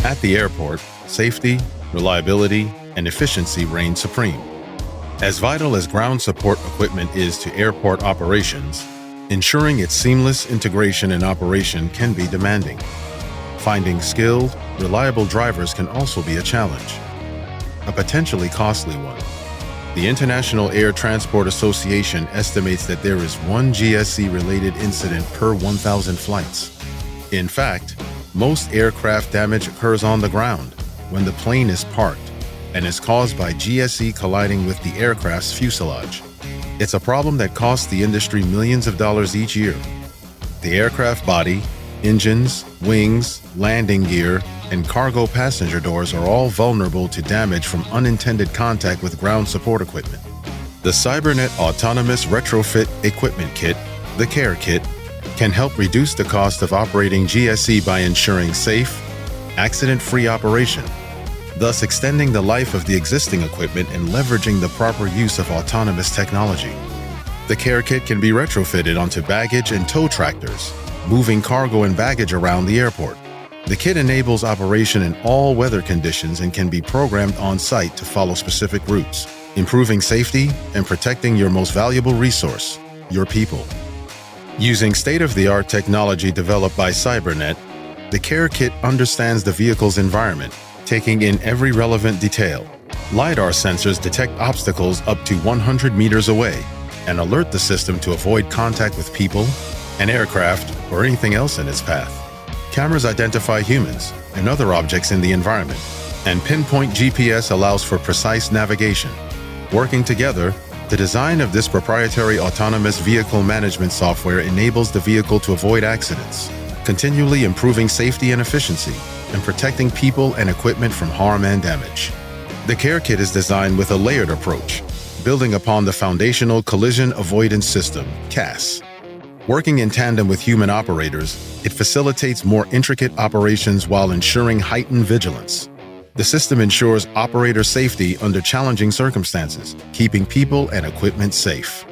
At the airport, safety, reliability, and efficiency reign supreme. As vital as ground support equipment is to airport operations, ensuring its seamless integration and operation can be demanding. Finding skilled, reliable drivers can also be a challenge, a potentially costly one. The International Air Transport Association estimates that there is one GSE-related incident per 1,000 flights. In fact, most aircraft damage occurs on the ground when the plane is parked and is caused by GSE colliding with the aircraft's fuselage. It's a problem that costs the industry millions of dollars each year. The aircraft body, engines, wings, landing gear, and cargo passenger doors are all vulnerable to damage from unintended contact with ground support equipment. The Cybernet Autonomous Retrofit Equipment Kit, the CARE Kit, can help reduce the cost of operating GSE by ensuring safe, accident-free operation, thus extending the life of the existing equipment and leveraging the proper use of autonomous technology. The CARE Kit can be retrofitted onto baggage and tow tractors, moving cargo and baggage around the airport. The kit enables operation in all weather conditions and can be programmed on-site to follow specific routes, improving safety and protecting your most valuable resource, your people. Using state-of-the-art technology developed by Cybernet, the CARE Kit understands the vehicle's environment, taking in every relevant detail. LiDAR sensors detect obstacles up to 100 meters away and alert the system to avoid contact with people, an aircraft, or anything else in its path. Cameras identify humans and other objects in the environment, and pinpoint GPS allows for precise navigation. Working together, the design of this proprietary autonomous vehicle management software enables the vehicle to avoid accidents, continually improving safety and efficiency, and protecting people and equipment from harm and damage. The CARE Kit is designed with a layered approach, building upon the foundational collision avoidance system, CAS. Working in tandem with human operators, it facilitates more intricate operations while ensuring heightened vigilance. The system ensures operator safety under challenging circumstances, keeping people and equipment safe.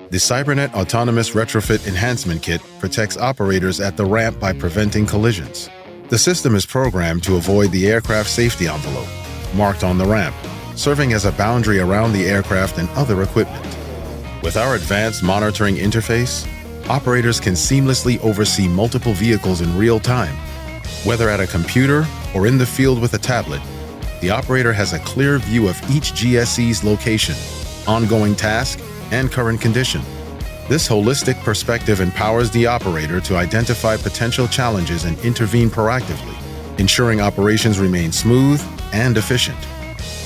The Cybernet Autonomous Retrofit Enhancement Kit protects operators at the ramp by preventing collisions. The system is programmed to avoid the aircraft safety envelope, marked on the ramp, serving as a boundary around the aircraft and other equipment. With our advanced monitoring interface, operators can seamlessly oversee multiple vehicles in real time. Whether at a computer or in the field with a tablet, the operator has a clear view of each GSE's location, ongoing task, and current condition. This holistic perspective empowers the operator to identify potential challenges and intervene proactively, ensuring operations remain smooth and efficient.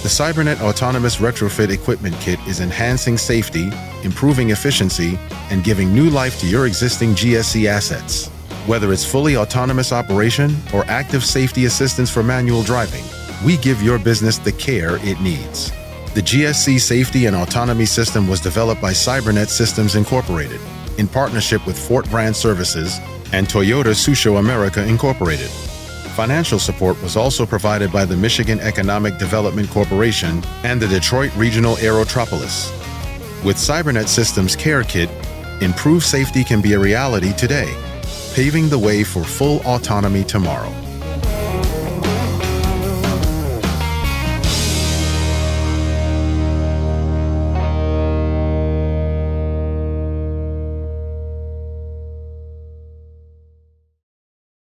The Cybernet Autonomous Retrofit Equipment Kit is enhancing safety, improving efficiency, and giving new life to your existing GSE assets. Whether it's fully autonomous operation or active safety assistance for manual driving, we give your business the care it needs. The GSE Safety and Autonomy System was developed by Cybernet Systems Incorporated in partnership with Fortbrand Services and Toyota Tsusho America Incorporated. Financial support was also provided by the Michigan Economic Development Corporation and the Detroit Regional Aerotropolis. With Cybernet Systems CARE Kit, improved safety can be a reality today, paving the way for full autonomy tomorrow.